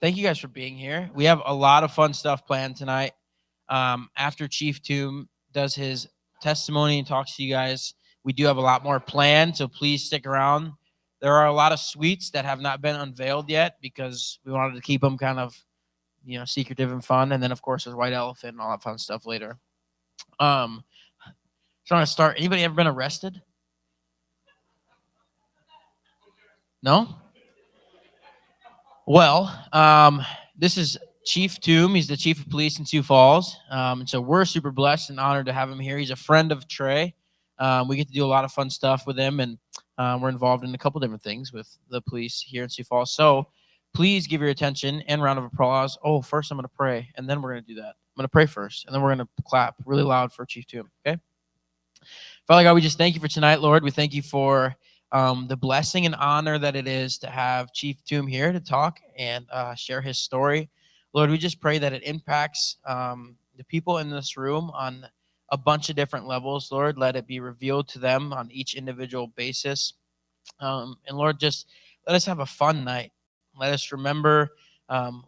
Thank you guys for being here. We have a lot of fun stuff planned tonight. After Chief Thum does his testimony and talks to you guys, we do have a lot more planned, so please stick around. There are a lot of sweets that have not been unveiled yet because we wanted to keep them kind of, secretive and fun. And then, of course, there's White Elephant and all that fun stuff later. Trying to start. Anybody ever been arrested? No? Well, this is Chief Thum. He's the chief of police in Sioux Falls. And so we're super blessed and honored to have him here. He's a friend of Trey. We get to do a lot of fun stuff with him, and we're involved in a couple different things with the police here in Sioux Falls. So please give your attention and round of applause. Oh, first I'm going to pray, and then we're going to do that. I'm going to pray first, and then we're going to clap really loud for Chief Thum, okay? Father God, we just thank you for tonight, Lord. We thank you for the blessing and honor that it is to have Chief Thum here to talk and share his story. Lord, we just pray that it impacts the people in this room on a bunch of different levels. Lord, let it be revealed to them on each individual basis. And Lord, just let us have a fun night. Let us remember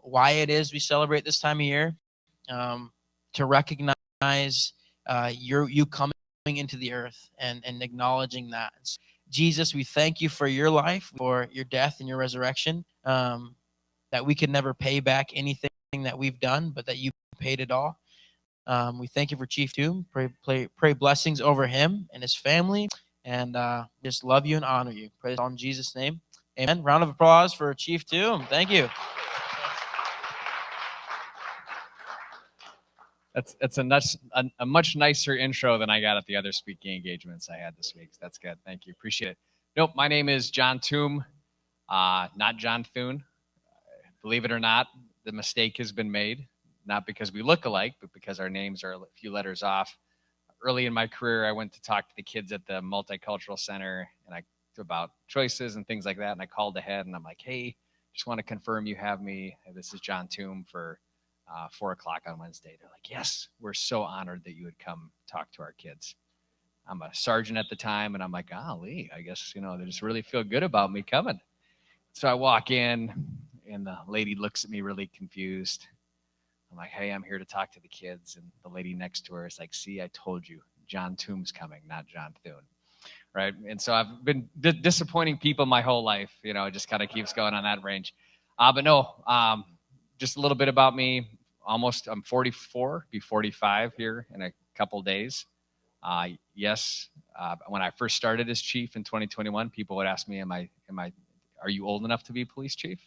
why it is we celebrate this time of year, to recognize you coming into the earth and acknowledging that. Jesus, we thank you for your life, for your death and your resurrection, that we could never pay back anything that we've done, but that you paid it all. We thank you for Chief Thum. Pray blessings over him and his family, and just love you and honor you. Pray in Jesus' name. Amen. Round of applause for Chief Thum. Thank you. That's a much nicer intro than I got at the other speaking engagements I had this week. So that's good. Thank you. Appreciate it. Nope, my name is Jon Thum, not Jon Thune. Believe it or not, the mistake has been made, not because we look alike, but because our names are a few letters off. Early in my career, I went to talk to the kids at the Multicultural Center and about choices and things like that. And I called ahead and I'm like, hey, just want to confirm you have me. This is Jon Thum for 4 o'clock on Wednesday. They're like, yes, we're so honored that you would come talk to our kids. I'm a sergeant at the time, and I'm like, golly, I guess, they just really feel good about me coming. So I walk in, and the lady looks at me really confused. I'm like, hey, I'm here to talk to the kids. And the lady next to her is like, see, I told you, Jon Thum's coming, not Jon Thune. Right? And so I've been disappointing people my whole life. It just kind of keeps going on that range. But no, just a little bit about me. I'm 44, be 45 here in a couple days. Yes, when I first started as chief in 2021, people would ask me, are you old enough to be police chief?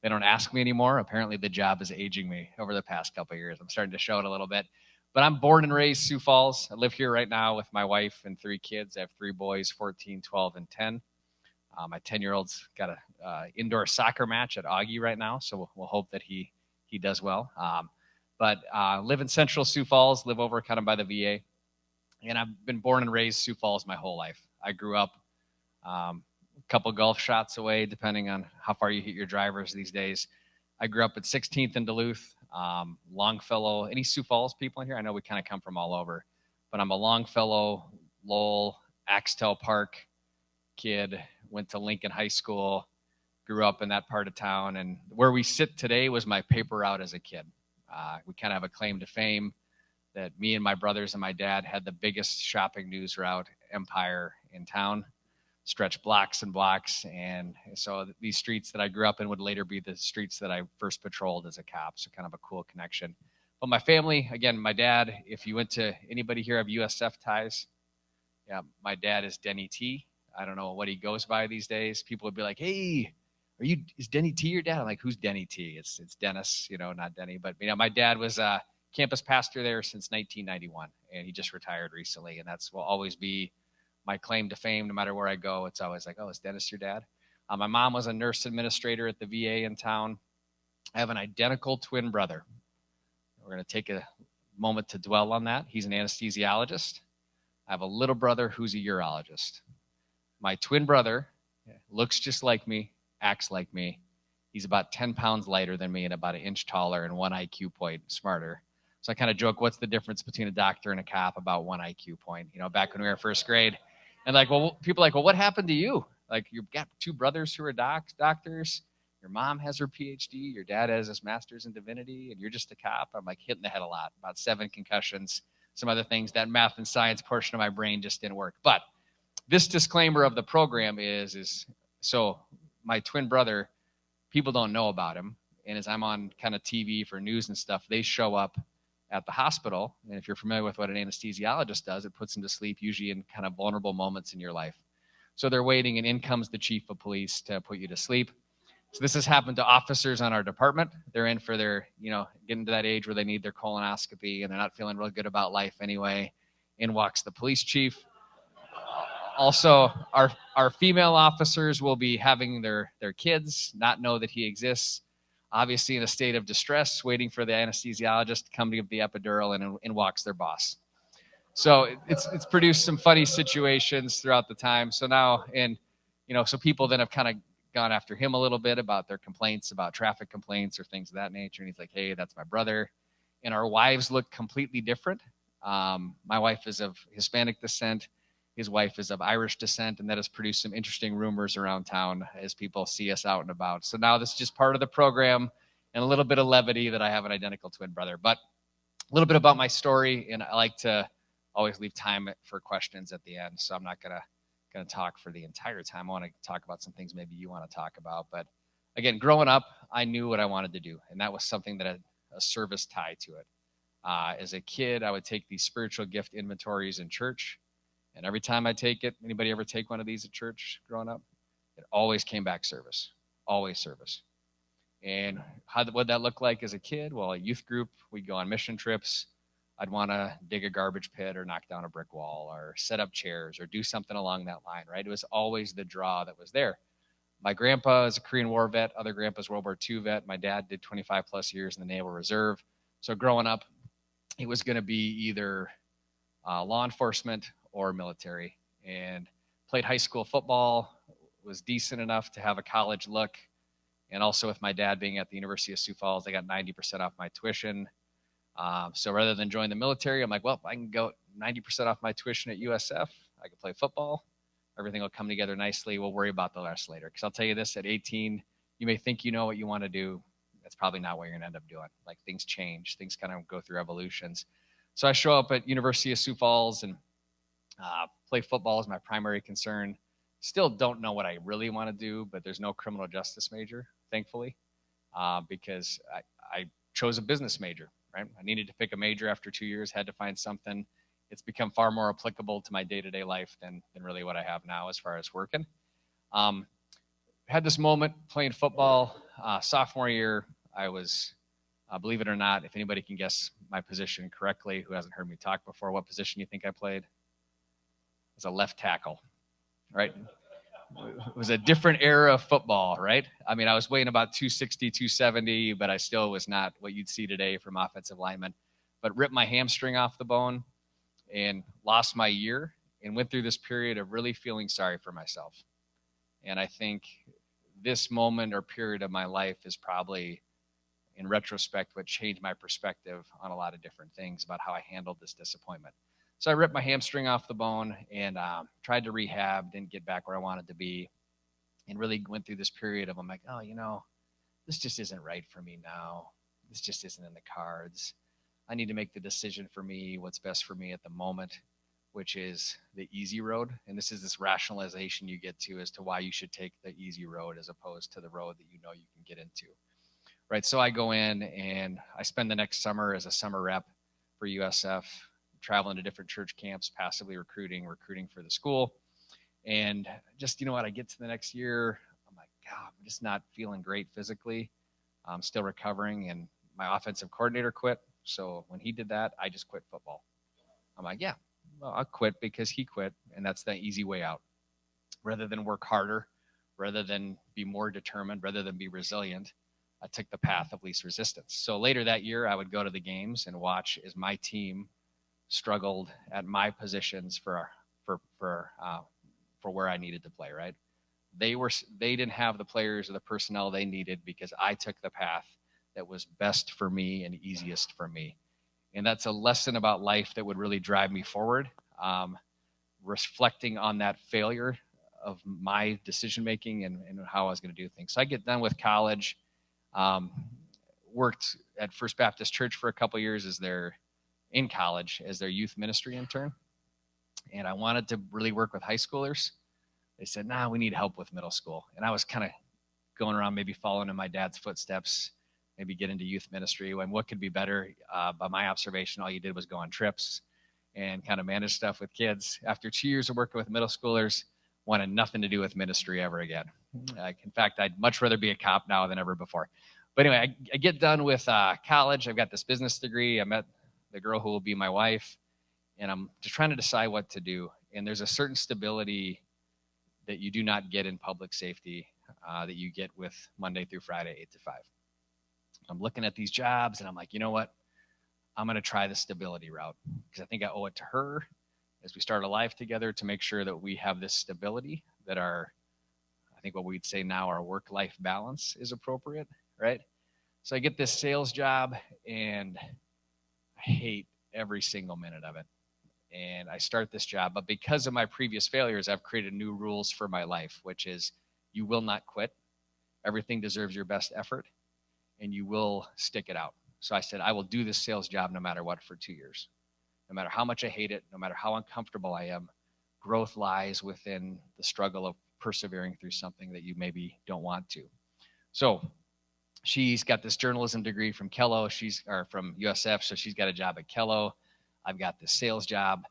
They don't ask me anymore. Apparently the job is aging me over the past couple of years. I'm starting to show it a little bit. But I'm born and raised Sioux Falls. I live here right now with my wife and 3 kids. I have 3 boys, 14, 12, and 10. My 10-year-old's got an indoor soccer match at Augie right now, so we'll hope that he does well. But live in central Sioux Falls, live over kind of by the VA. And I've been born and raised Sioux Falls my whole life. I grew up a couple golf shots away, depending on how far you hit your drivers these days. I grew up at 16th in Duluth, Longfellow. Any Sioux Falls people in here? I know we kind of come from all over. But I'm a Longfellow, Lowell, Axtell Park kid, went to Lincoln High School, grew up in that part of town. And where we sit today was my paper route as a kid. We kind of have a claim to fame that me and my brothers and my dad had the biggest shopping news route empire in town, stretched blocks and blocks. And so these streets that I grew up in would later be the streets that I first patrolled as a cop. So kind of a cool connection. But my family, again, my dad, if you went to anybody here have USF ties? Yeah, my dad is Denny T. I don't know what he goes by these days. People would be like, hey, is Denny T your dad? I'm like, who's Denny T? It's Dennis, not Denny. But my dad was a campus pastor there since 1991, and he just retired recently. And that's will always be my claim to fame. No matter where I go, it's always like, oh, is Dennis your dad? My mom was a nurse administrator at the VA in town. I have an identical twin brother. We're going to take a moment to dwell on that. He's an anesthesiologist. I have a little brother who's a urologist. My twin brother looks just like me, acts like me. He's about 10 pounds lighter than me and about an inch taller and 1 IQ point smarter. So I kind of joke, what's the difference between a doctor and a cop? About 1 IQ point, back when we were first grade. And people are like, well, what happened to you? Like, you've got 2 brothers who are doctors. your mom has her PhD, your dad has his master's in divinity, and you're just a cop. I'm like hitting the head a lot, about 7 concussions, some other things. That math and science portion of my brain just didn't work. But this disclaimer of the program is so my twin brother, people don't know about him. And as I'm on kind of TV for news and stuff, they show up at the hospital. And if you're familiar with what an anesthesiologist does, it puts them to sleep, usually in kind of vulnerable moments in your life. So they're waiting, and in comes the chief of police to put you to sleep. So this has happened to officers on our department. They're in for their, getting to that age where they need their colonoscopy and they're not feeling real good about life anyway. In walks the police chief. Also, our female officers will be having their kids not know that he exists, obviously in a state of distress, waiting for the anesthesiologist to come to give the epidural, and in walks their boss. So it's produced some funny situations throughout the time. So now, so people then have kind of gone after him a little bit about their complaints, about traffic complaints or things of that nature. And he's like, hey, that's my brother. And our wives look completely different. My wife is of Hispanic descent. His wife is of Irish descent. And that has produced some interesting rumors around town as people see us out and about. So now this is just part of the program and a little bit of levity that I have an identical twin brother. But a little bit about my story. And I like to always leave time for questions at the end. So I'm not going to talk for the entire time. I want to talk about some things maybe you want to talk about. But again, growing up, I knew what I wanted to do. And that was something that had a service tie to it. As a kid, I would take these spiritual gift inventories in church. And every time I take it, anybody ever take one of these at church growing up? It always came back service. Always service. And what did that look like as a kid? Well, a youth group, we'd go on mission trips. I'd want to dig a garbage pit or knock down a brick wall or set up chairs or do something along that line, right? It was always the draw that was there. My grandpa is a Korean War vet. Other grandpa's World War II vet. My dad did 25 plus years in the Naval Reserve. So growing up, it was going to be either law enforcement or military. And played high school football, was decent enough to have a college look. And also with my dad being at the University of Sioux Falls, I got 90% off my tuition. So rather than join the military, I'm like, well, I can go 90% off my tuition at USF. I can play football. Everything will come together nicely. We'll worry about the rest later. Because I'll tell you this, at 18, you may think you know what you want to do. That's probably not what you're going to end up doing. Like, things change. Things kind of go through evolutions. So I show up at University of Sioux Falls and play football is my primary concern. Still don't know what I really want to do, but there's no criminal justice major, thankfully, because I chose a business major. Right? I needed to pick a major after 2 years, had to find something. It's become far more applicable to my day-to-day life than really what I have now as far as working. Had this moment playing football. Sophomore year, I was, believe it or not, if anybody can guess my position correctly, who hasn't heard me talk before, what position you think I played? As a left tackle, right? It was a different era of football, right? I mean, I was weighing about 260, 270, but I still was not what you'd see today from offensive linemen. But ripped my hamstring off the bone and lost my year and went through this period of really feeling sorry for myself. And I think this moment or period of my life is probably, in retrospect, what changed my perspective on a lot of different things about how I handled this disappointment. So I ripped my hamstring off the bone and tried to rehab, didn't get back where I wanted to be, and really went through this period of, I'm like, oh, this just isn't right for me now. This just isn't in the cards. I need to make the decision for me, what's best for me at the moment, which is the easy road. And this is this rationalization you get to as to why you should take the easy road as opposed to the road that you know you can get into. Right, so I go in and I spend the next summer as a summer rep for USF, traveling to different church camps, passively recruiting for the school. And just, I get to the next year, I'm like, God, I'm just not feeling great physically. I'm still recovering, and my offensive coordinator quit. So when he did that, I just quit football. I'm like, yeah, well, I'll quit because he quit, and that's the easy way out. Rather than work harder, rather than be more determined, rather than be resilient, I took the path of least resistance. So later that year, I would go to the games and watch as my team struggled at my positions for where I needed to play, right? They didn't have the players or the personnel they needed because I took the path that was best for me and easiest for me. And that's a lesson about life that would really drive me forward. Reflecting on that failure my decision making and how I was going to do things. So I get done with college, worked at First Baptist Church for a couple of years in college as their youth ministry intern. And I wanted to really work with high schoolers. They said, nah, we need help with middle school. And I was kind of going around maybe following in my dad's footsteps, maybe get into youth ministry. When what could be better? By my observation, all you did was go on trips and kind of manage stuff with kids. After 2 years of working with middle schoolers, wanted nothing to do with ministry ever again. In fact, I'd much rather be a cop now than ever before. But anyway, I get done with college. I've got this business degree. I met the girl who will be my wife, and I'm just trying to decide what to do. And there's a certain stability that you do not get in public safety that you get with Monday through Friday, 8 to 5. I'm looking at these jobs, and I'm like, you know what? I'm going to try the stability route because I think I owe it to her as we start a life together to make sure that we have this stability, that I think what we'd say now, our work-life balance is appropriate, right? So I get this sales job, and I hate every single minute of it. And I start this job, but because of my previous failures, I've created new rules for my life, which is you will not quit. Everything deserves your best effort, and you will stick it out. So I said, I will do this sales job no matter what for 2 years. No matter how much I hate it, no matter how uncomfortable I am, growth lies within the struggle of persevering through something that you maybe don't want to. So she's got this journalism degree from from USF, so she's got a job at Kello. I've got this sales job,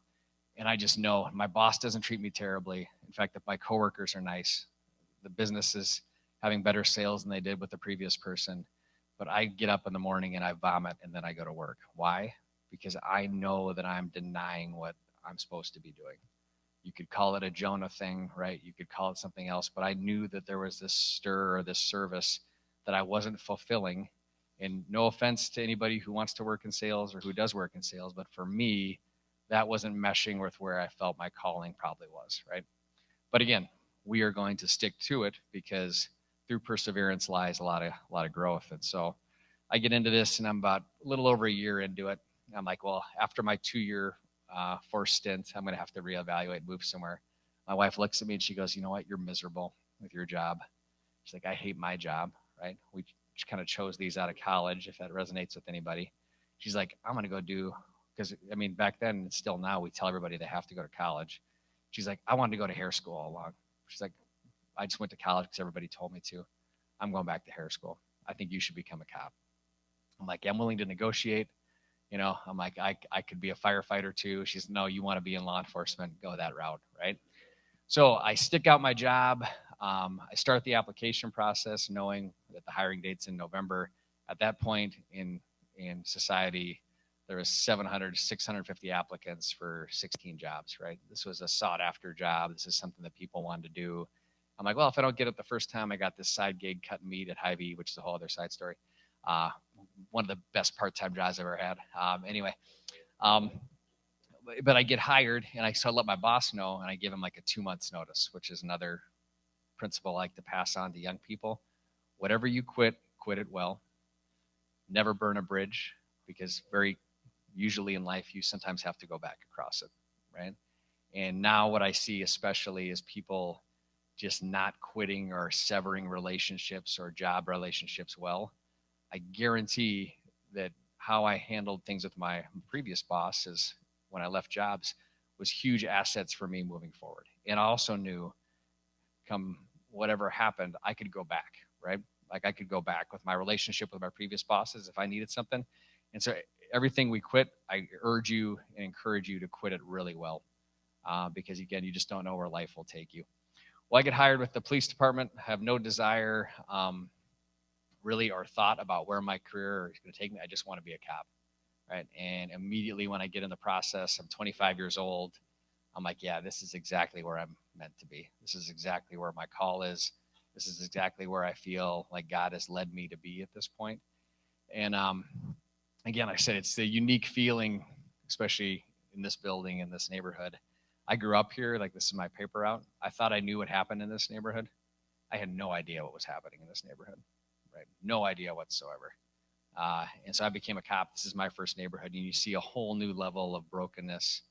and I just know my boss doesn't treat me terribly. In fact, that my coworkers are nice. The business is having better sales than they did with the previous person. But I get up in the morning and I vomit, and then I go to work. Why? Because I know that I'm denying what I'm supposed to be doing. You could call it a Jonah thing, right? You could call it something else, but I knew that there was this stir or this service that I wasn't fulfilling. And no offense to anybody who wants to work in sales or who does work in sales, but for me, that wasn't meshing with where I felt my calling probably was, right? But again, we are going to stick to it because through perseverance lies a lot of growth. And so I get into this, and I'm about a little over a year into it. I'm like, well, after my 2-year forced stint, I'm going to have to reevaluate, move somewhere. My wife looks at me and she goes, you know what? You're miserable with your job. She's like, I hate my job, right? We kind of chose these out of college, if that resonates with anybody. She's like, I'm going to go because I mean, back then and still now, we tell everybody they have to go to college. She's like, I wanted to go to hair school all along. She's like, I just went to college because everybody told me to. I'm going back to hair school. I think you should become a cop. I'm like, yeah, I'm willing to negotiate. I'm like, I could be a firefighter too. She's, no, you want to be in law enforcement, go that route, right? So I stick out my job. I start the application process knowing that the hiring date's in November. At that point in society, there was 650 applicants for 16 jobs, right? This was a sought after job. This is something that people wanted to do. I'm like, well, if I don't get it the first time, I got this side gig cutting meat at Hy-Vee, which is a whole other side story. One of the best part-time jobs I've ever had. But I get hired, and I let my boss know, and I give him like a 2 months notice, which is another principle I like to pass on to young people. Whatever you quit it well. Never burn a bridge, because very usually in life, you sometimes have to go back across it, right? And now what I see especially is people just not quitting or severing relationships or job relationships well. I guarantee that how I handled things with my previous boss is when I left jobs was huge assets for me moving forward. And I also knew come whatever happened, I could go back, right? Like I could go back with my relationship with my previous bosses if I needed something. And so everything we quit, I urge you and encourage you to quit it really well. Because again, you just don't know where life will take you. Well, I get hired with the police department, have no desire really or thought about where my career is going to take me. I just want to be a cop, right? And immediately when I get in the process, I'm 25 years old. I'm like, yeah, this is exactly where I'm meant to be. This is exactly where my call is. This is exactly where I feel like God has led me to be at this point. And again, I said it's a unique feeling, especially in this building, in this neighborhood. I grew up here, like this is my paper route. I thought I knew what happened in this neighborhood. I had no idea what was happening in this neighborhood, right? No idea whatsoever. And so I became a cop. This is my first neighborhood. And you see a whole new level of brokenness.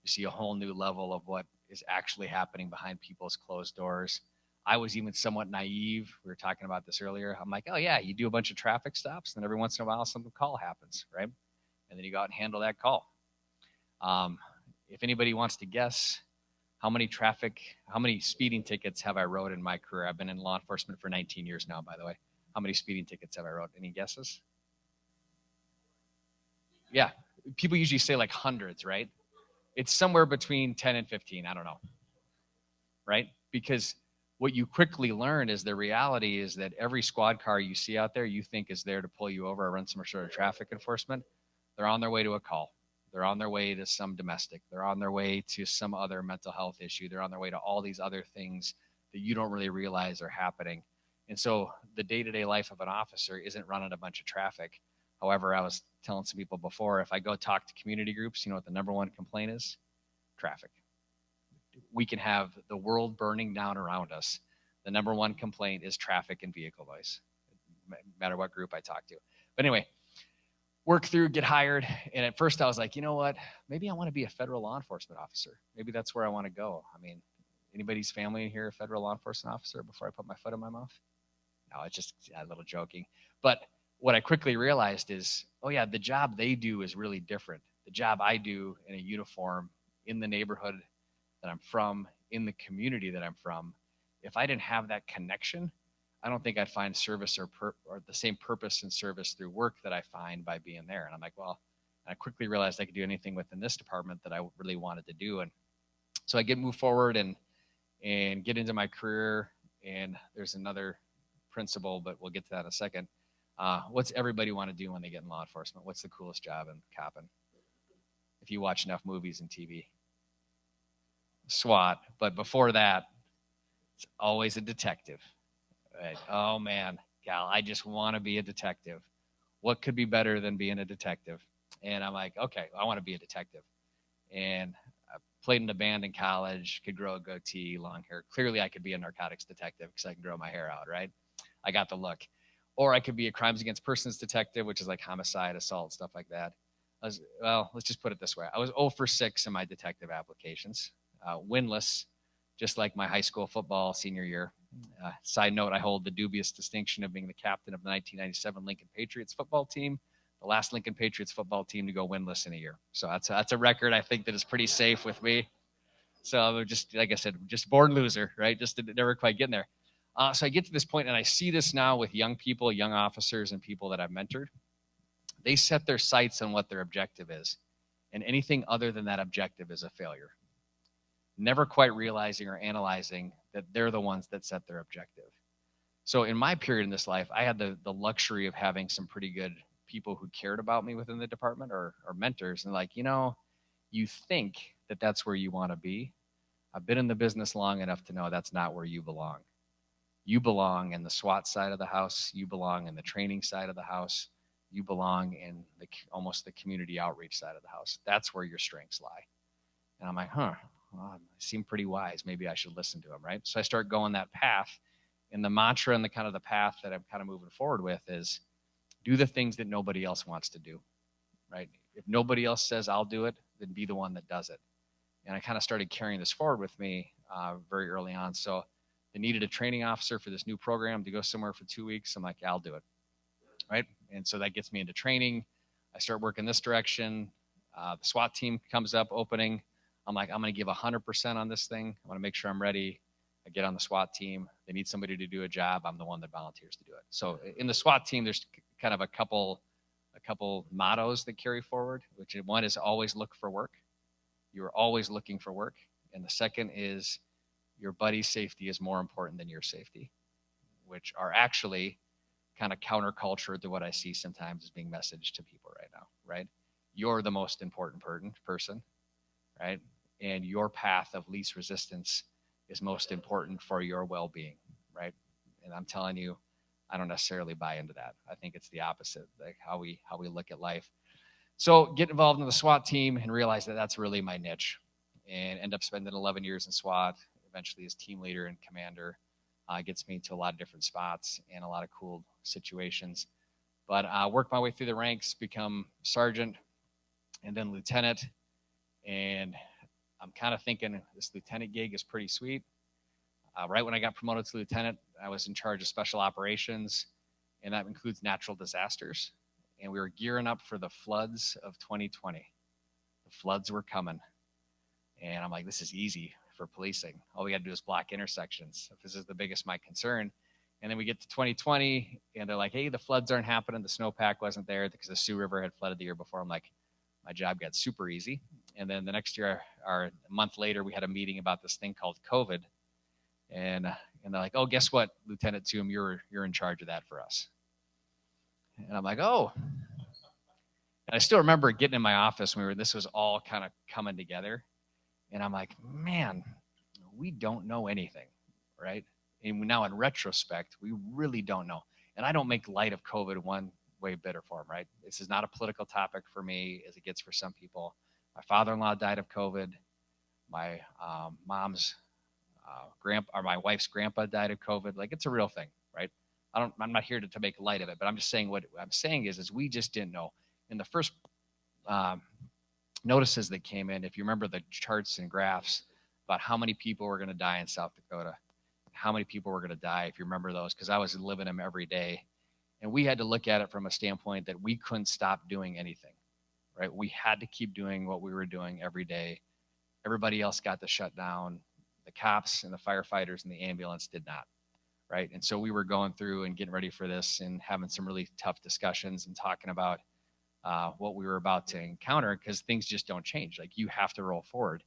You see a whole new level of what is actually happening behind people's closed doors. I was even somewhat naive. We were talking about this earlier. I'm like, oh yeah, you do a bunch of traffic stops, and every once in a while, some call happens, right? And then you go out and handle that call. If anybody wants to guess, how many speeding tickets have I wrote in my career? I've been in law enforcement for 19 years now, by the way. How many speeding tickets have I wrote? Any guesses? Yeah, people usually say like hundreds, right? It's somewhere between 10 and 15. I don't know, right? Because what you quickly learn is the reality is that every squad car you see out there you think is there to pull you over or run some sort of traffic enforcement, they're on their way to a call. They're on their way to some domestic. They're on their way to some other mental health issue. They're on their way to all these other things that you don't really realize are happening. And so the day-to-day life of an officer isn't running a bunch of traffic. However, I was telling some people before, if I go talk to community groups, you know what the number one complaint is? Traffic. We can have the world burning down around us. The number one complaint is traffic and vehicle noise, no matter what group I talk to. But anyway, work through, get hired. And at first I was like, you know what? Maybe I want to be a federal law enforcement officer. Maybe that's where I want to go. I mean, anybody's family in here a federal law enforcement officer before I put my foot in my mouth? No, it's just a little joking. But what I quickly realized is, oh yeah, the job they do is really different. The job I do in a uniform in the neighborhood that I'm from, in the community that I'm from, if I didn't have that connection, I don't think I'd find service or the same purpose and service through work that I find by being there. And I'm like, well, I quickly realized I could do anything within this department that I really wanted to do. And so I move forward and get into my career. And there's another principle, but we'll get to that in a second. What's everybody want to do when they get in law enforcement? What's the coolest job in copping? If you watch enough movies and TV. SWAT. But before that, it's always a detective. Right? Oh man, Cal, I just want to be a detective. What could be better than being a detective? And I'm like, okay, I want to be a detective. And I played in a band in college, could grow a goatee, long hair. Clearly I could be a narcotics detective because I can grow my hair out, right? I got the look. Or I could be a crimes against persons detective, which is like homicide, assault, stuff like that. Well, let's just put it this way. I was 0 for 6 in my detective applications, winless, just like my high school football senior year. Side note, I hold the dubious distinction of being the captain of the 1997 Lincoln Patriots football team, the last Lincoln Patriots football team to go winless in a year. So that's a record I think that is pretty safe with me. So I'm just, like I said, just born loser, right? Just never quite getting there. So I get to this point, and I see this now with young people, young officers, and people that I've mentored. They set their sights on what their objective is, and anything other than that objective is a failure. Never quite realizing or analyzing that they're the ones that set their objective. So in my period in this life, I had the luxury of having some pretty good people who cared about me within the department or mentors, and like, you think that that's where you want to be. I've been in the business long enough to know that's not where you belong. You belong in the SWAT side of the house. You belong in the training side of the house. You belong in almost the community outreach side of the house. That's where your strengths lie. And I'm like, well, I seem pretty wise. Maybe I should listen to him, right? So I start going that path. And the mantra and the path that I'm kind of moving forward with is do the things that nobody else wants to do, right? If nobody else says I'll do it, then be the one that does it. And I kind of started carrying this forward with me very early on. So they needed a training officer for this new program to go somewhere for 2 weeks. I'm like, yeah, I'll do it, right? And so that gets me into training. I start working this direction. The SWAT team comes up, opening. I'm like, I'm going to give 100% on this thing. I want to make sure I'm ready. I get on the SWAT team. They need somebody to do a job. I'm the one that volunteers to do it. So in the SWAT team, there's kind of a couple mottos that carry forward, which one is always look for work. You're always looking for work. And the second is your buddy's safety is more important than your safety, which are actually kind of counterculture to what I see sometimes as being messaged to people right now, right? You're the most important person, right? And your path of least resistance is most important for your well-being, right? And I'm telling you, I don't necessarily buy into that. I think it's the opposite, like how we look at life. So get involved in the SWAT team and realize that that's really my niche, and end up spending 11 years in SWAT, eventually as team leader and commander. Gets me to a lot of different spots and a lot of cool situations. But work my way through the ranks, become sergeant and then lieutenant. And I'm kind of thinking this lieutenant gig is pretty sweet. Right when I got promoted to lieutenant, I was in charge of special operations, and that includes natural disasters. And we were gearing up for the floods of 2020. The floods were coming. And I'm like, this is easy for policing. All we got to do is block intersections. If this is the biggest my concern. And then we get to 2020, and they're like, hey, the floods aren't happening. The snowpack wasn't there because the Sioux River had flooded the year before. I'm like, my job got super easy. And then the next year, or a month later, we had a meeting about this thing called COVID. And they're like, oh, guess what, Lieutenant Thum, you're in charge of that for us. And I'm like, oh. And I still remember getting in my office when this was all kind of coming together. And I'm like, man, we don't know anything, right? And now in retrospect, we really don't know. And I don't make light of COVID one way, bit, or form, right? This is not a political topic for me as it gets for some people. My father-in-law died of COVID. My mom's or my wife's grandpa died of COVID. Like, it's a real thing, right? I'm not here to make light of it, but I'm just saying what I'm saying is we just didn't know. In the first notices that came in, if you remember the charts and graphs about how many people were going to die in South Dakota, how many people were going to die, if you remember those, because I was living them every day. And we had to look at it from a standpoint that we couldn't stop doing anything, right? We had to keep doing what we were doing every day. Everybody else got to shut down. The cops and the firefighters and the ambulance did not, right? And so we were going through and getting ready for this and having some really tough discussions and talking about what we were about to encounter, because things just don't change. Like, you have to roll forward.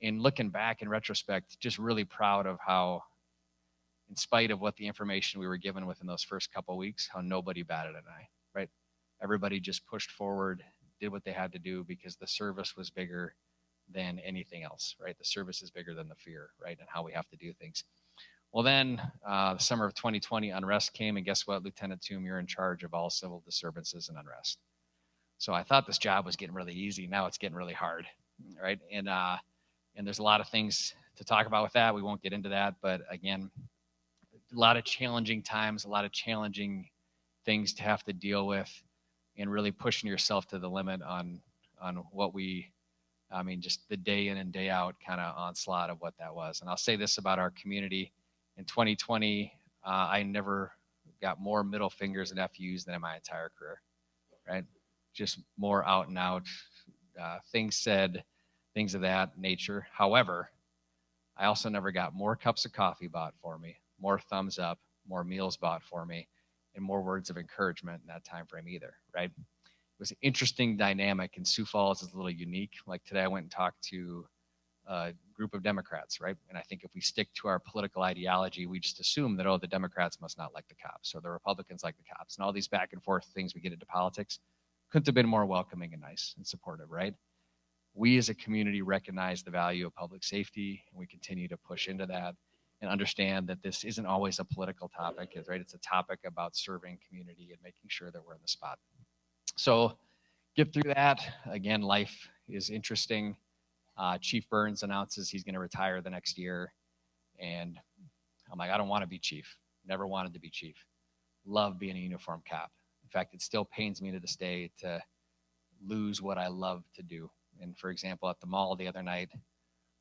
And looking back in retrospect, just really proud of how, in spite of what the information we were given within those first couple of weeks, how nobody batted an eye, right? Everybody just pushed forward, did what they had to do, because the service was bigger than anything else, right? The service is bigger than the fear, right? And how we have to do things. Well, then the summer of 2020, unrest came, and guess what, Lieutenant Thum, you're in charge of all civil disturbances and unrest. So I thought this job was getting really easy. Now it's getting really hard, right? And there's a lot of things to talk about with that. We won't get into that, but again, a lot of challenging times, a lot of challenging things to have to deal with, and really pushing yourself to the limit on what just the day in and day out kind of onslaught of what that was. And I'll say this about our community. In 2020, I never got more middle fingers and FUs than in my entire career, right? Just more out and out things said, things of that nature. However, I also never got more cups of coffee bought for me, more thumbs up, more meals bought for me, and more words of encouragement in that time frame either, right? It was an interesting dynamic, and Sioux Falls is a little unique. Like today, I went and talked to a group of Democrats, right? And I think if we stick to our political ideology, we just assume that, oh, the Democrats must not like the cops, or the Republicans like the cops, and all these back and forth things we get into politics couldn't have been more welcoming and nice and supportive, right? We as a community recognize the value of public safety, and we continue to push into that and understand that this isn't always a political topic, right? It's a topic about serving community and making sure that we're in the spot. So get through that. Again, life is interesting. Chief Burns announces he's going to retire the next year. And I'm like, I don't want to be chief. Never wanted to be chief. Love being a uniformed cop. In fact, it still pains me to this day to lose what I love to do. And for example, at the mall the other night,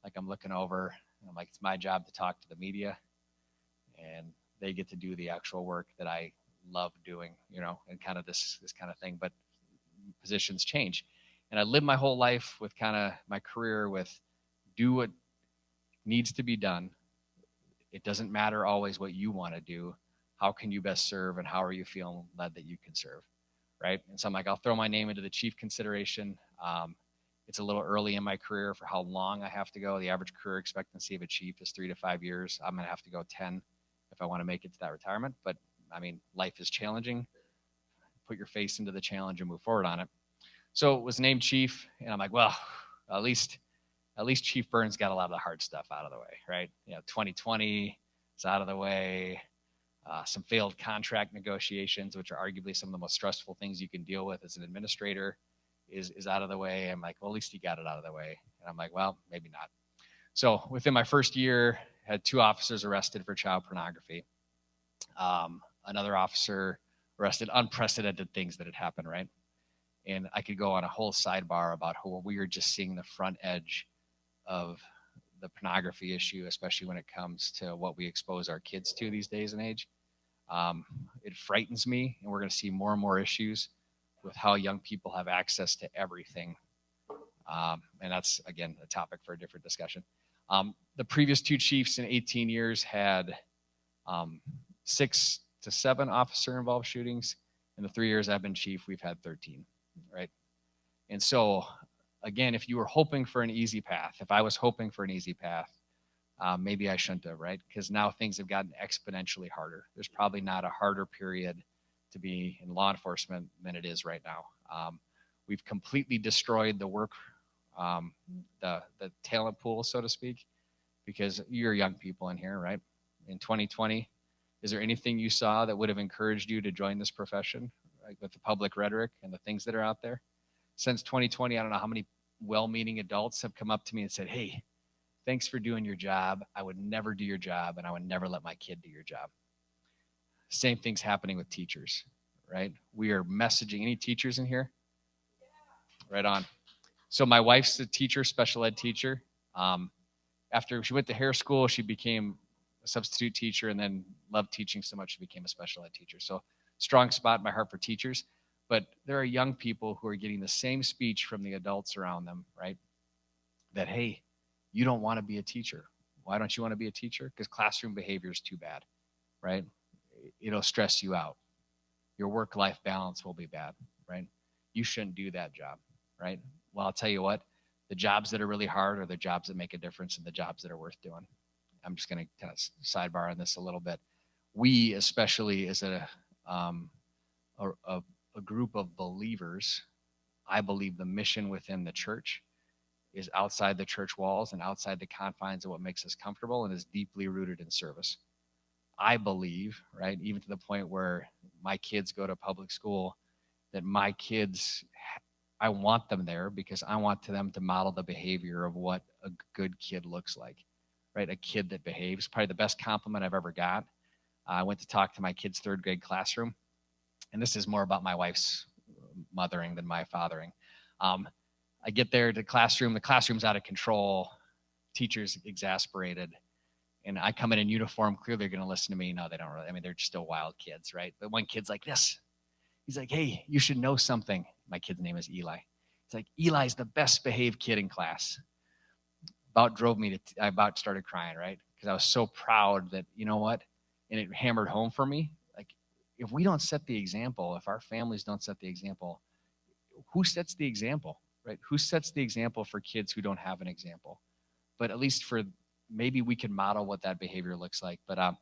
like I'm looking over, and I'm like, it's my job to talk to the media, and they get to do the actual work that I love doing, and kind of this kind of thing. But positions change. And I lived my whole life with kind of my career with do what needs to be done. It doesn't matter always what you want to do. How can you best serve, and how are you feeling led that you can serve, right? And so I'm like, I'll throw my name into the chief consideration. It's a little early in my career for how long I have to go. The average career expectancy of a chief is 3 to 5 years. I'm going to have to go 10 if I want to make it to that retirement. But I mean, life is challenging. Put your face into the challenge and move forward on it. So it was named chief, and I'm like, well, at least Chief Burns got a lot of the hard stuff out of the way, right? 2020 is out of the way. Some failed contract negotiations, which are arguably some of the most stressful things you can deal with as an administrator, is out of the way. I'm like, well, at least he got it out of the way. And I'm like, well, maybe not. So within my first year, had 2 officers arrested for child pornography. Another officer arrested, unprecedented things that had happened, right? And I could go on a whole sidebar about how we were just seeing the front edge of the pornography issue, especially when it comes to what we expose our kids to these days and age. It frightens me, and we're going to see more and more issues with how young people have access to everything. And that's, again, a topic for a different discussion. The previous two chiefs in 18 years had 6 to 7 officer-involved shootings. In the 3 years I've been chief, we've had 13, right? And so, again, if you were hoping for an easy path, if I was hoping for an easy path, maybe I shouldn't have, right? Because now things have gotten exponentially harder. There's probably not a harder period to be in law enforcement than it is right now. We've completely destroyed the work, the talent pool, so to speak, because you're young people in here, right? In 2020, is there anything you saw that would have encouraged you to join this profession, right, with the public rhetoric and the things that are out there? Since 2020, I don't know how many well-meaning adults have come up to me and said, hey, thanks for doing your job. I would never do your job, and I would never let my kid do your job. Same thing's happening with teachers, right? We are messaging. Any teachers in here? Right on. So my wife's a teacher, special ed teacher. After she went to hair school, she became a substitute teacher and then loved teaching so much she became a special ed teacher. So strong spot in my heart for teachers. But there are young people who are getting the same speech from the adults around them, right? That, hey, you don't want to be a teacher. Why don't you want to be a teacher? Because classroom behavior is too bad, right? It'll stress you out. Your work-life balance will be bad, right? You shouldn't do that job, right? Well, I'll tell you what, the jobs that are really hard are the jobs that make a difference and the jobs that are worth doing. I'm just going to kind of sidebar on this a little bit. We, especially as a group of believers, I believe the mission within the church is outside the church walls and outside the confines of what makes us comfortable and is deeply rooted in service. I believe, right, even to the point where my kids go to public school, that my kids, I want them there because I want them to model the behavior of what a good kid looks like, right? A kid that behaves. Probably the best compliment I've ever got. I went to talk to my kid's 3rd grade classroom, and this is more about my wife's mothering than my fathering. I get there to the classroom's out of control, teachers exasperated, and I come in uniform, clearly they're going to listen to me. No, they don't really. I mean, they're still wild kids, right? But one kid's like this. He's like, hey, you should know something. My kid's name is Eli. He's like, Eli's the best behaved kid in class. I about started crying, right? Because I was so proud that, you know what? And it hammered home for me. Like, if we don't set the example, if our families don't set the example, who sets the example, right? Who sets the example for kids who don't have an example? But at least maybe we can model what that behavior looks like. But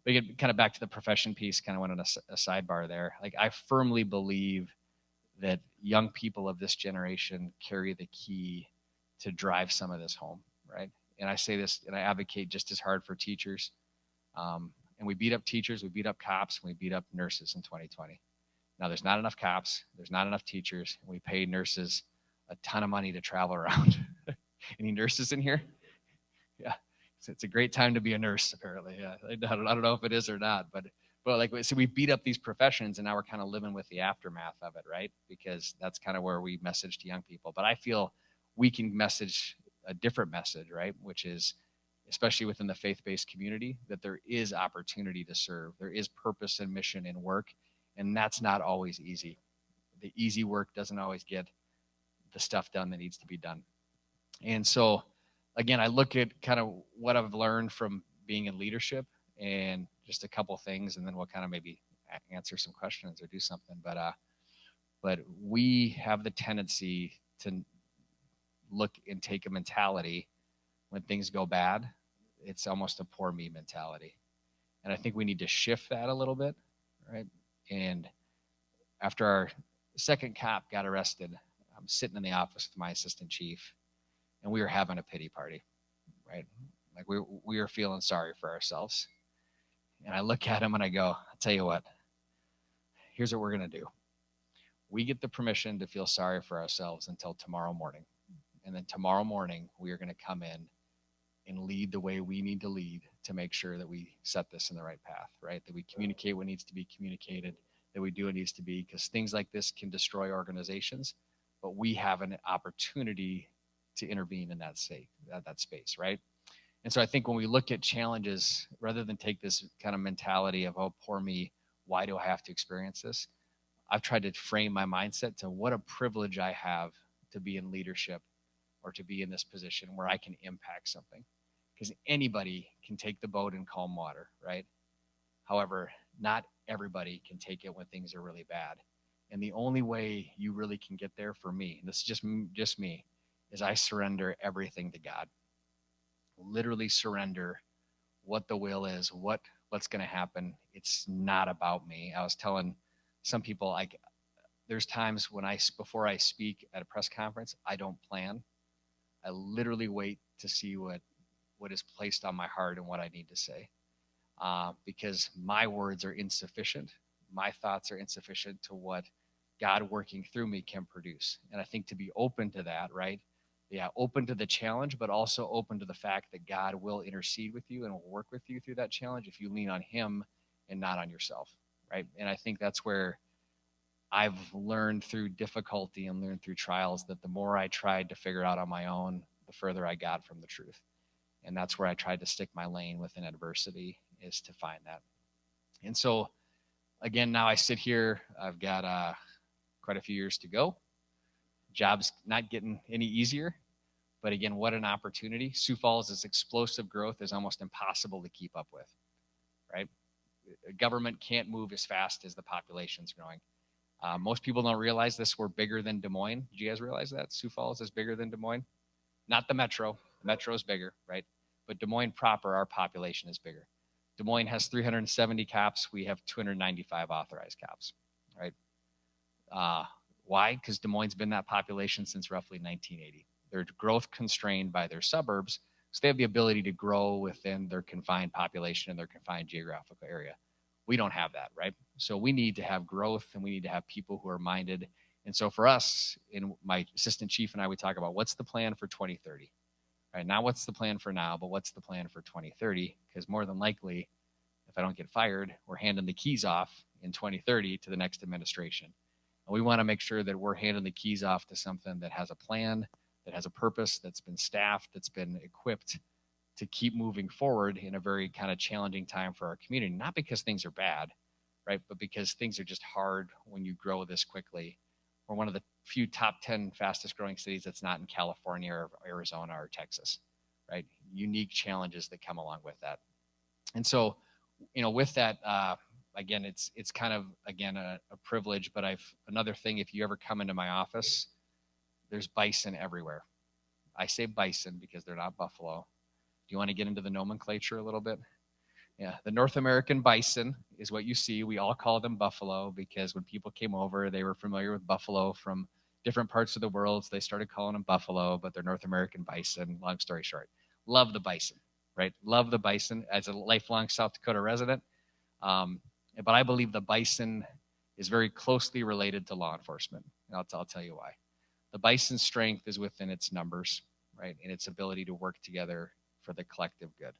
we get kind of back to the profession piece, kind of went on a sidebar there. Like, I firmly believe that young people of this generation carry the key to drive some of this home, right? And I say this, and I advocate just as hard for teachers. And we beat up teachers, we beat up cops, and we beat up nurses in 2020. Now, there's not enough cops, there's not enough teachers, and we pay nurses a ton of money to travel around. Any nurses in here? Yeah, it's a great time to be a nurse, apparently. Yeah, I don't know if it is or not, but like, so we beat up these professions, and now we're kind of living with the aftermath of it, right? Because that's kind of where we message to young people. But I feel we can message a different message, right? Which is, especially within the faith-based community, that there is opportunity to serve. There is purpose and mission in work, and that's not always easy. The easy work doesn't always get the stuff done that needs to be done. And so, again, I look at kind of what I've learned from being in leadership and just a couple things, and then we'll kind of maybe answer some questions or do something. But we have the tendency to look and take a mentality when things go bad. It's almost a poor me mentality. And I think we need to shift that a little bit, right? And after our second cop got arrested, I'm sitting in the office with my assistant chief, and we were having a pity party, right? Like, we were feeling sorry for ourselves. And I look at him and I go, I'll tell you what, here's what we're going to do. We get the permission to feel sorry for ourselves until tomorrow morning. And then tomorrow morning, we are going to come in and lead the way we need to lead to make sure that we set this in the right path, right? That we communicate what needs to be communicated, that we do what needs to be, because things like this can destroy organizations, but we have an opportunity to intervene in that space, right? And so I think when we look at challenges, rather than take this kind of mentality of, oh, poor me, why do I have to experience this? I've tried to frame my mindset to what a privilege I have to be in leadership or to be in this position where I can impact something. Because anybody can take the boat in calm water, right? However, not everybody can take it when things are really bad. And the only way you really can get there for me, and this is just me, is I surrender everything to God. Literally surrender what the will is, what's going to happen. It's not about me. I was telling some people, like, there's times when before I speak at a press conference, I don't plan. I literally wait to see what is placed on my heart and what I need to say, because my words are insufficient. My thoughts are insufficient to what God working through me can produce. And I think to be open to that, right? Yeah, open to the challenge, but also open to the fact that God will intercede with you and will work with you through that challenge if you lean on him and not on yourself, right? And I think that's where I've learned through difficulty and learned through trials that the more I tried to figure it out on my own, the further I got from the truth. And that's where I tried to stick my lane within adversity, is to find that. And so, again, now I sit here, I've got quite a few years to go. Job's not getting any easier, but again, what an opportunity. Sioux Falls' explosive growth is almost impossible to keep up with, right? Government can't move as fast as the population's growing. Most people don't realize this. We're bigger than Des Moines. Did you guys realize that? Sioux Falls is bigger than Des Moines? Not the metro. The metro is bigger, right? But Des Moines proper, our population is bigger. Des Moines has 370 cops. We have 295 authorized cops, right? Why? Because Des Moines has been that population since roughly 1980. They're growth constrained by their suburbs, so they have the ability to grow within their confined population and their confined geographical area. We don't have that, right? So we need to have growth, and we need to have people who are minded. And so for us, in my assistant chief and I, we talk about what's the plan for 2030. Right now, what's the plan for now, but what's the plan for 2030? Because more than likely, if I don't get fired, we're handing the keys off in 2030 to the next administration. And we want to make sure that we're handing the keys off to something that has a plan, that has a purpose, that's been staffed, that's been equipped to keep moving forward in a very kind of challenging time for our community. Not because things are bad, right? But because things are just hard when you grow this quickly. We're one of the few top 10 fastest growing cities that's not in California or Arizona or Texas, right? Unique challenges that come along with that. And so, with that, again, it's kind of, again, a privilege, but another thing, if you ever come into my office, there's bison everywhere. I say bison because they're not buffalo. Do you want to get into the nomenclature a little bit? Yeah, the North American bison is what you see. We all call them buffalo because when people came over, they were familiar with buffalo from different parts of the world, so they started calling them buffalo, but they're North American bison. Long story short, love the bison, right? Love the bison as a lifelong South Dakota resident. But I believe the bison is very closely related to law enforcement, and I'll tell you why. The bison's strength is within its numbers, right, and its ability to work together for the collective good.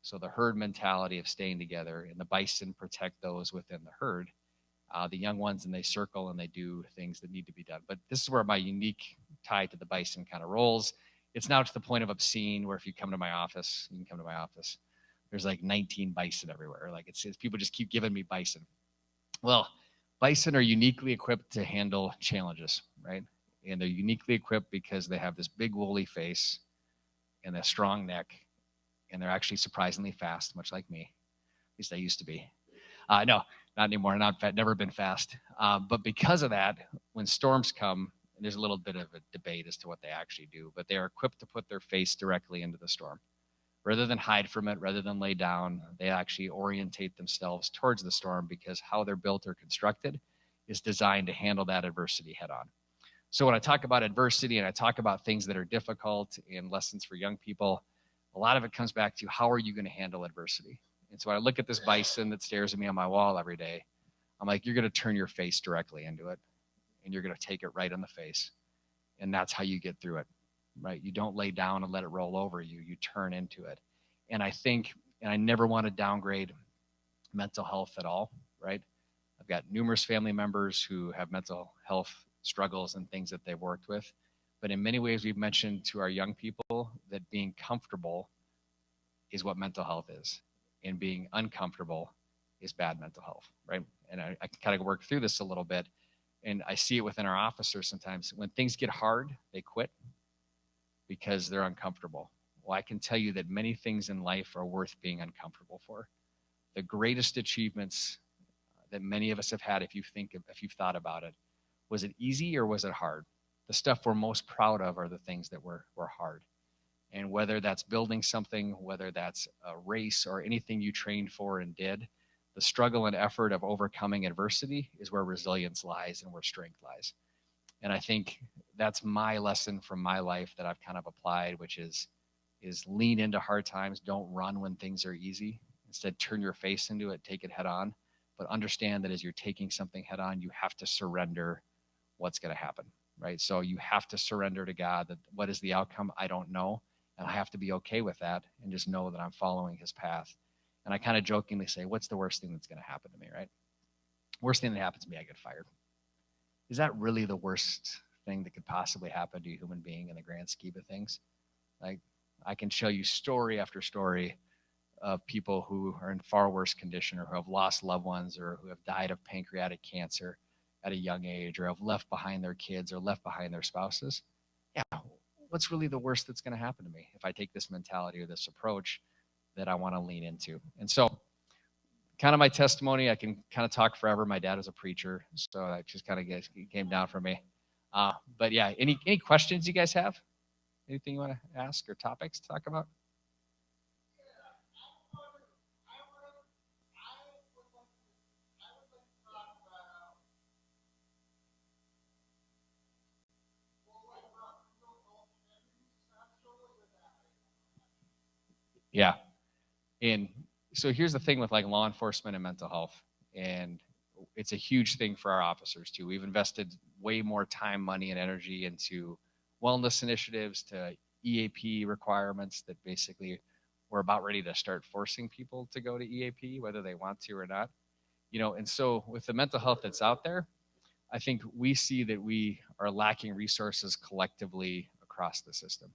So the herd mentality of staying together, and the bison protect those within the herd, the young ones, and they circle and they do things that need to be done. But this is where my unique tie to the bison kind of rolls. It's now to the point of obscene, where if you come to my office, you can come to my office, there's like 19 bison everywhere. Like it's people just keep giving me bison. Well, bison are uniquely equipped to handle challenges, right? And they're uniquely equipped because they have this big woolly face and a strong neck, and they're actually surprisingly fast, much like me. At least I used to be. No, not anymore. Never been fast. But because of that, when storms come, and there's a little bit of a debate as to what they actually do, but they are equipped to put their face directly into the storm. Rather than hide from it, rather than lay down, they actually orientate themselves towards the storm because how they're built or constructed is designed to handle that adversity head on. So when I talk about adversity and I talk about things that are difficult and lessons for young people, a lot of it comes back to how are you going to handle adversity? And so when I look at this bison that stares at me on my wall every day, I'm like, you're going to turn your face directly into it, and you're going to take it right in the face. And that's how you get through it, right? You don't lay down and let it roll over you. You turn into it. And I think, and I never want to downgrade mental health at all, right? I've got numerous family members who have mental health struggles and things that they've worked with. But in many ways, we've mentioned to our young people that being comfortable is what mental health is, and being uncomfortable is bad mental health, right? And I kind of work through this a little bit, and I see it within our officers sometimes. When things get hard, they quit because they're uncomfortable. Well, I can tell you that many things in life are worth being uncomfortable for. The greatest achievements that many of us have had, if you've thought about it, was it easy or was it hard? The stuff we're most proud of are the things that were hard. And whether that's building something, whether that's a race or anything you trained for and did, the struggle and effort of overcoming adversity is where resilience lies and where strength lies. And I think that's my lesson from my life that I've kind of applied, which is lean into hard times. Don't run when things are easy. Instead, turn your face into it, take it head on. But understand that as you're taking something head on, you have to surrender what's going to happen, right? So you have to surrender to God that what is the outcome? I don't know. And I have to be okay with that and just know that I'm following his path. And I kind of jokingly say, what's the worst thing that's going to happen to me, right? Worst thing that happens to me, I get fired. Is that really the worst thing that could possibly happen to a human being in the grand scheme of things? Like, I can show you story after story of people who are in far worse condition or who have lost loved ones or who have died of pancreatic cancer at a young age or have left behind their kids or left behind their spouses. Yeah, what's really the worst that's going to happen to me if I take this mentality or this approach that I want to lean into? And so kind of my testimony, I can kind of talk forever. My dad was a preacher, so that just kind of came down for me. But yeah, any questions you guys have? Anything you want to ask or topics to talk about? Yeah. And so here's the thing with like law enforcement and mental health, and it's a huge thing for our officers too. We've invested way more time, money, and energy into wellness initiatives, to EAP requirements that basically we're about ready to start forcing people to go to EAP, whether they want to or not. And so with the mental health that's out there, I think we see that we are lacking resources collectively across the system.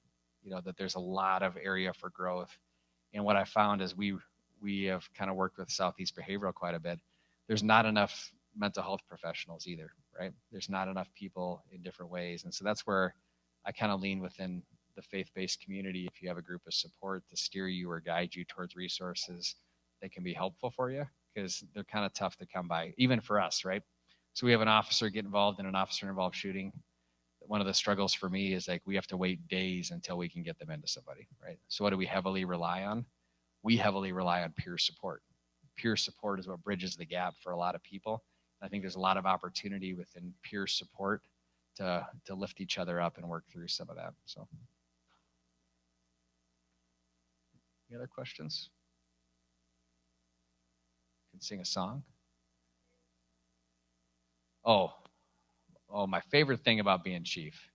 That there's a lot of area for growth. And what I found is we have kind of worked with Southeast Behavioral quite a bit. There's not enough mental health professionals either, right? There's not enough people in different ways. And so that's where I kind of lean within the faith-based community. If you have a group of support to steer you or guide you towards resources that can be helpful for you, because they're kind of tough to come by, even for us, right? So we have an officer get involved in an officer-involved shooting. One of the struggles for me is like we have to wait days until we can get them into somebody, right? So what do we heavily rely on? We heavily rely on peer support. Peer support is what bridges the gap for a lot of people. I think there's a lot of opportunity within peer support to lift each other up and work through some of that. So, any other questions? Can sing a song. Oh, my favorite thing about being chief.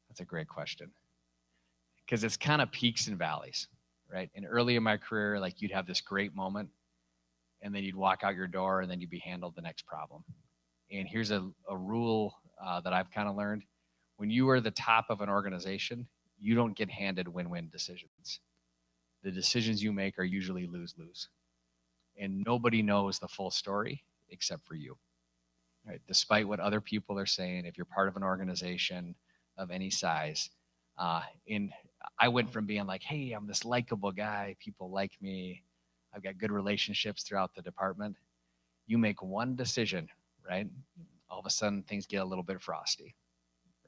That's a great question. Because it's kind of peaks and valleys, right? And early in my career, like you'd have this great moment, and then you'd walk out your door, and then you'd be handled the next problem. And here's a rule that I've kind of learned. When you are the top of an organization, you don't get handed win-win decisions. The decisions you make are usually lose-lose. And nobody knows the full story except for you. Right? Despite what other people are saying, if you're part of an organization of any size, and I went from being like, hey, I'm this likable guy, people like me, I've got good relationships throughout the department. You make one decision, right? All of a sudden things get a little bit frosty,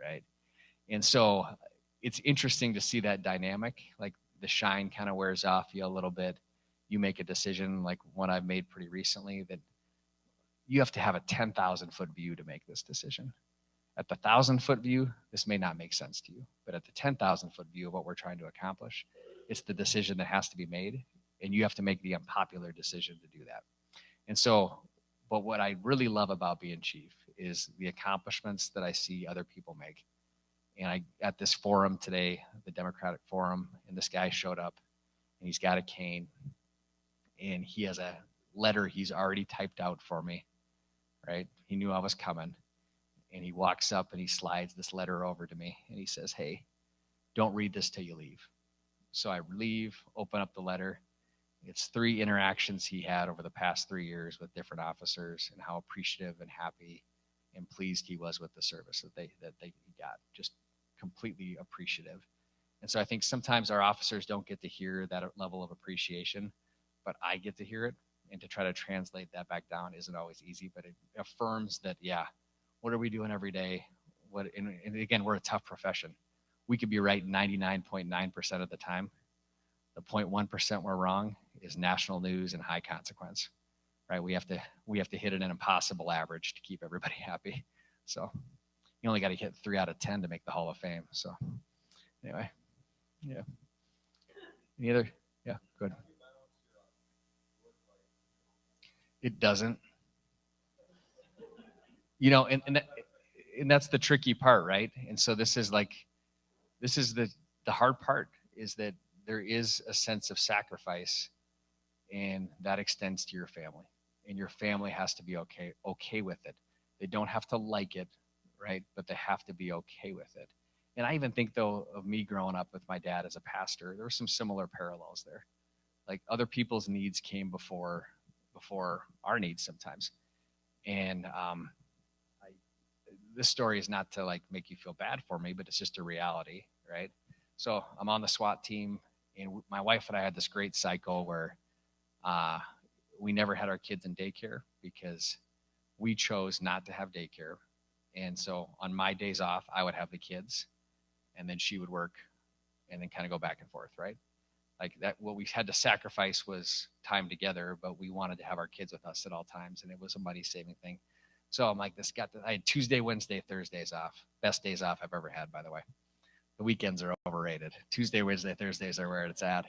right? And so it's interesting to see that dynamic, like the shine kind of wears off you a little bit. You make a decision like one I've made pretty recently that you have to have a 10,000-foot view to make this decision. At the 1,000-foot view, this may not make sense to you, but at the 10,000-foot view of what we're trying to accomplish, it's the decision that has to be made, and you have to make the unpopular decision to do that. And so, but what I really love about being chief is the accomplishments that I see other people make. And I at this forum today, the Democratic Forum, and this guy showed up, and he's got a cane, and he has a letter he's already typed out for me, right? He knew I was coming. And he walks up and he slides this letter over to me and he says, "Hey, don't read this till you leave." So I leave, open up the letter. It's 3 interactions he had over the past 3 years with different officers and how appreciative and happy and pleased he was with the service that they got. Just completely appreciative. And so I think sometimes our officers don't get to hear that level of appreciation, but I get to hear it. And to try to translate that back down isn't always easy, but it affirms that, yeah, what are we doing every day? And again, we're a tough profession. We could be right 99.9% of the time. The 0.1% we're wrong is national news and high consequence, right? We have to hit an impossible average to keep everybody happy. So you only got to hit 3 out of 10 to make the Hall of Fame. So anyway, yeah. Any other? Yeah, good. It doesn't. You know, and that's the tricky part, right? And so this is the hard part, is that there is a sense of sacrifice, and that extends to your family, and your family has to be okay with it. They don't have to like it, right? But they have to be okay with it. And I even think, though, of me growing up with my dad as a pastor, there were some similar parallels there. Like, other people's needs came before our needs sometimes. And this story is not to like make you feel bad for me, but it's just a reality, right? So I'm on the SWAT team, and my wife and I had this great cycle where we never had our kids in daycare because we chose not to have daycare. And so on my days off, I would have the kids, and then she would work, and then kind of go back and forth, right? Like that, what we had to sacrifice was time together, but we wanted to have our kids with us at all times, and it was a money saving thing. So I'm like, I had Tuesday, Wednesday, Thursdays off. Best days off I've ever had, by the way. The weekends are overrated. Tuesday, Wednesday, Thursdays are where it's at.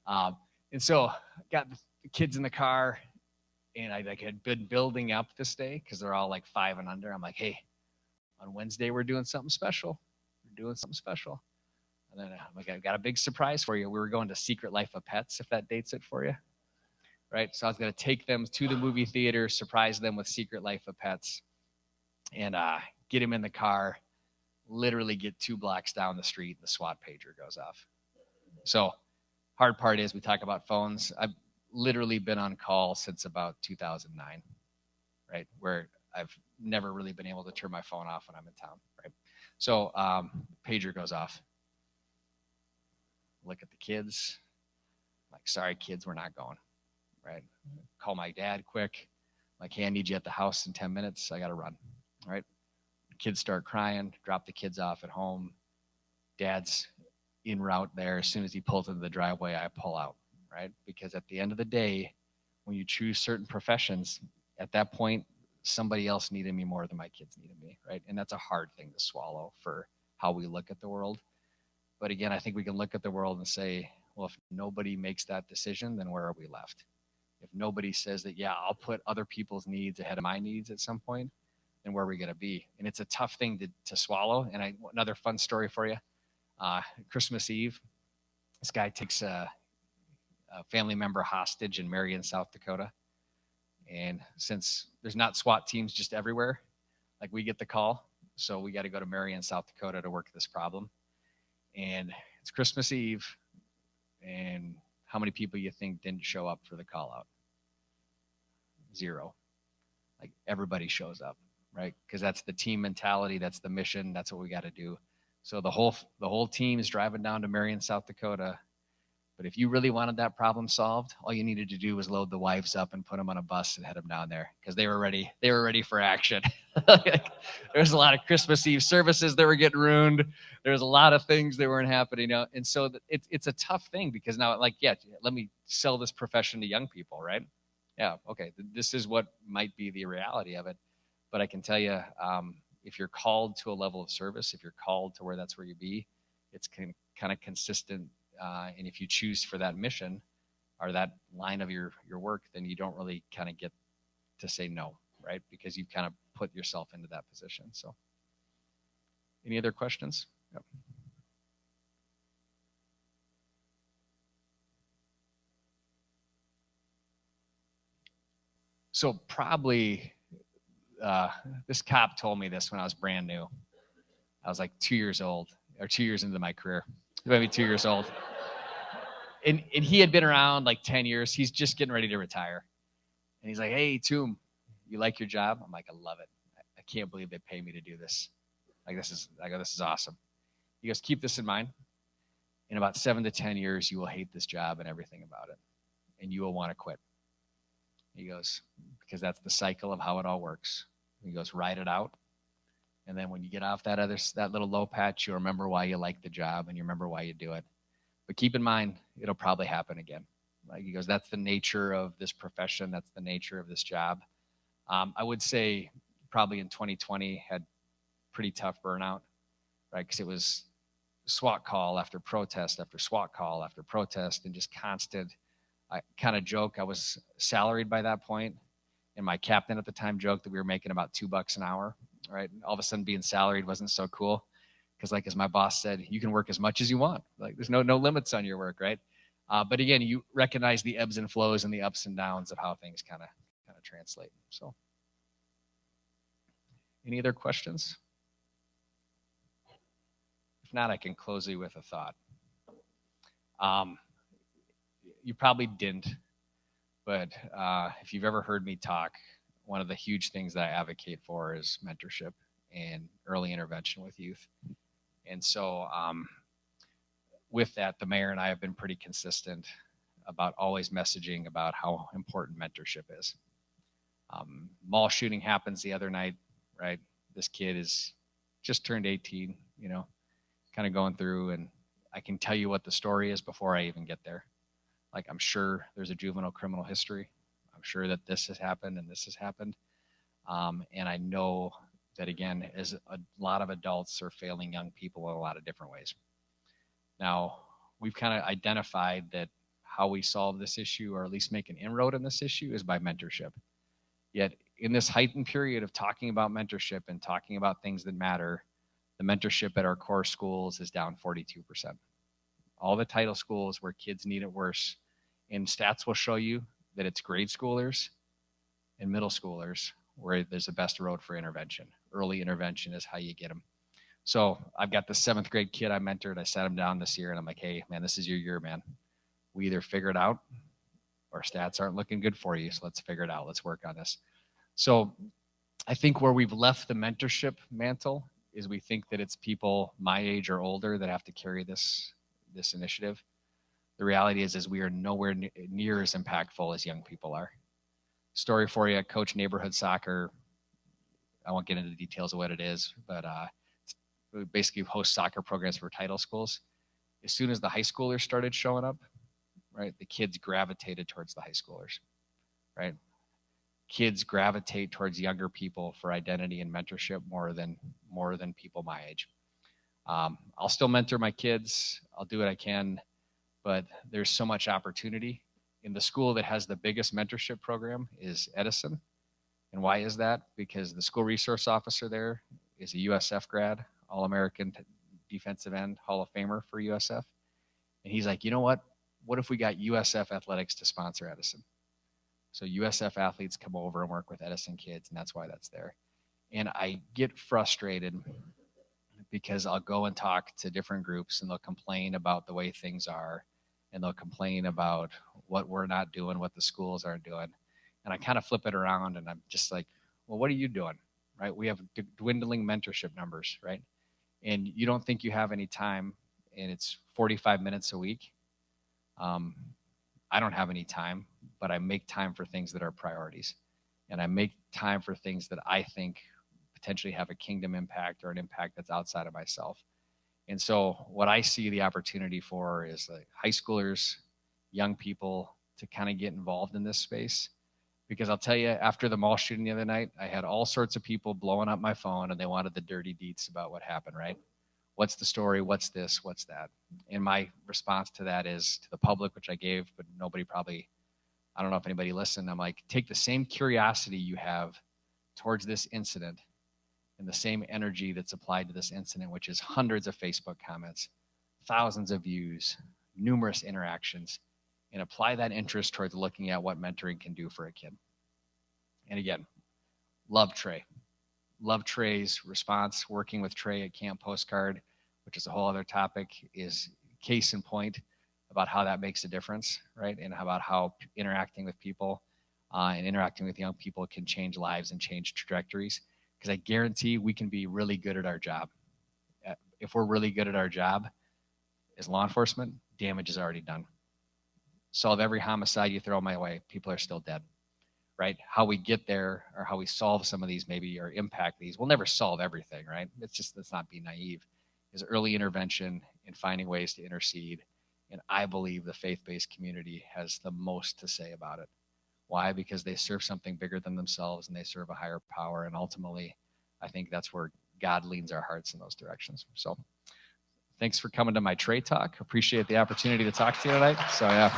And so got the kids in the car, and I had been building up this day because they're all like 5 and under. I'm like, hey, on Wednesday, we're doing something special. We're doing something special. And then I'm like, I've got a big surprise for you. We were going to Secret Life of Pets, if that dates it for you. Right? So I was going to take them to the movie theater, surprise them with Secret Life of Pets, and get them in the car, literally get 2 blocks down the street, and the SWAT pager goes off. So hard part is we talk about phones. I've literally been on call since about 2009, right? Where I've never really been able to turn my phone off when I'm in town, right? So pager goes off. Look at the kids. Like, sorry, kids, we're not going, right? Call my dad quick. Like, hey, I need you at the house in 10 minutes. I got to run, right? Kids start crying, drop the kids off at home. Dad's en route there. As soon as he pulls into the driveway, I pull out, right? Because at the end of the day, when you choose certain professions, at that point, somebody else needed me more than my kids needed me, right? And that's a hard thing to swallow for how we look at the world. But again, I think we can look at the world and say, well, if nobody makes that decision, then where are we left? If nobody says that, yeah, I'll put other people's needs ahead of my needs at some point, then where are we going to be? And it's a tough thing to swallow. And another fun story for you. Christmas Eve, this guy takes a family member hostage in Marion, South Dakota. And since there's not SWAT teams just everywhere, like, we get the call. So we got to go to Marion, South Dakota to work this problem. And it's Christmas Eve, and how many people you think didn't show up for the call out? 0. Like, everybody shows up, right? Because that's the team mentality, that's the mission, that's what we got to do. So the whole team is driving down to Marion, South Dakota. But if you really wanted that problem solved, all you needed to do was load the wives up and put them on a bus and head them down there, because they were ready. They were ready for action. There's a lot of Christmas Eve services that were getting ruined. There's a lot of things that weren't happening. And so it's a tough thing, because now, like, yeah, let me sell this profession to young people, right? Yeah, okay, this is what might be the reality of it. But I can tell you, if you're called to a level of service, if you're called to where that's where you be, it's kind of consistent. And if you choose for that mission or that line of your work, then you don't really kind of get to say no, right? Because you've kind of put yourself into that position. So any other questions? Yep. So probably this cop told me this when I was brand new. I was like 2 years old, or 2 years into my career, maybe 2 years old. And he had been around like 10 years. He's just getting ready to retire. And he's like, "Hey, Thum, you like your job?" I'm like, "I love it. I can't believe they pay me to do this. I go, this is awesome." He goes, "Keep this in mind. In about 7 to 10 years, you will hate this job and everything about it. And you will want to quit." He goes, "Because that's the cycle of how it all works." He goes, "Ride it out. And then when you get off that little low patch, you'll remember why you like the job and you remember why you do it. But keep in mind, it'll probably happen again." Like he goes, "That's the nature of this profession. That's the nature of this job." I would say probably in 2020 had pretty tough burnout, right? Because it was SWAT call after protest after SWAT call after protest and just constant. I kind of joke I was salaried by that point, and my captain at the time joked that we were making about $2 an hour, right? And all of a sudden being salaried wasn't so cool because, like as my boss said, you can work as much as you want. Like there's no limits on your work, right? But again, you recognize the ebbs and flows and the ups and downs of how things kind of translate. So, any other questions? If not, I can close you with a thought. You probably didn't, but if you've ever heard me talk, one of the huge things that I advocate for is mentorship and early intervention with youth. And so with that, the mayor and I have been pretty consistent about always messaging about how important mentorship is. Mall shooting happens the other night, right? This kid is just turned 18, kind of going through, and I can tell you what the story is before I even get there. Like, I'm sure there's a juvenile criminal history. I'm sure that this has happened and this has happened. And I know that, again, as a lot of adults are failing young people in a lot of different ways. Now, we've kind of identified that how we solve this issue, or at least make an inroad in this issue, is by mentorship. Yet, in this heightened period of talking about mentorship and talking about things that matter, the mentorship at our core schools is down 42%. All the title schools where kids need it worse, and stats will show you that it's grade schoolers and middle schoolers where there's the best road for intervention. Early intervention is how you get them. So I've got the 7th grade kid I mentored. I sat him down this year and I'm like, "Hey, man, this is your year, man. We either figure it out or stats aren't looking good for you. So let's figure it out. Let's work on this." So I think where we've left the mentorship mantle is we think that it's people my age or older that have to carry this initiative. The reality is we are nowhere near as impactful as young people are. Story for you: coach neighborhood soccer. I won't get into the details of what it is, but we basically host soccer programs for title schools. As soon as the high schoolers started showing up, right, the kids gravitated towards the high schoolers, right? Kids gravitate towards younger people for identity and mentorship more than people my age. I'll still mentor my kids. I'll do what I can, but there's so much opportunity. In the school that has the biggest mentorship program is Edison. And why is that? Because the school resource officer there is a USF grad, All-American defensive end, Hall of Famer for USF. And he's like, "You know what? What if we got USF Athletics to sponsor Edison?" So USF athletes come over and work with Edison kids, and that's why that's there. And I get frustrated because I'll go and talk to different groups and they'll complain about the way things are, and they'll complain about what we're not doing, what the schools aren't doing. And I kind of flip it around and I'm just like, "Well, what are you doing?" Right? We have dwindling mentorship numbers, right? And you don't think you have any time, and it's 45 minutes a week. I don't have any time, but I make time for things that are priorities. And I make time for things that I think potentially have a kingdom impact or an impact that's outside of myself. And so what I see the opportunity for is like high schoolers, young people to kind of get involved in this space. Because I'll tell you, after the mall shooting the other night, I had all sorts of people blowing up my phone and they wanted the dirty deets about what happened, right? What's the story? What's this? What's that? And my response to that is, to the public, which I gave, but nobody probably, I don't know if anybody listened. I'm like, take the same curiosity you have towards this incident and the same energy that's applied to this incident, which is hundreds of Facebook comments, thousands of views, numerous interactions, and apply that interest towards looking at what mentoring can do for a kid. And again, love Trey. Love Trey's response. Working with Trey at Camp Postcard, which is a whole other topic, is case in point about how that makes a difference, right? And about how interacting with people and interacting with young people can change lives and change trajectories. Because I guarantee we can be really good at our job. If we're really good at our job as law enforcement, damage is already done. Solve every homicide you throw my way, people are still dead, right? How we get there or how we solve some of these maybe or impact these, we'll never solve everything, right? Let's not be naive. Is early intervention and finding ways to intercede. And I believe the faith-based community has the most to say about it. Why? Because they serve something bigger than themselves and they serve a higher power. And ultimately, I think that's where God leans our hearts in those directions. So thanks for coming to my Trey talk. Appreciate the opportunity to talk to you tonight. So yeah.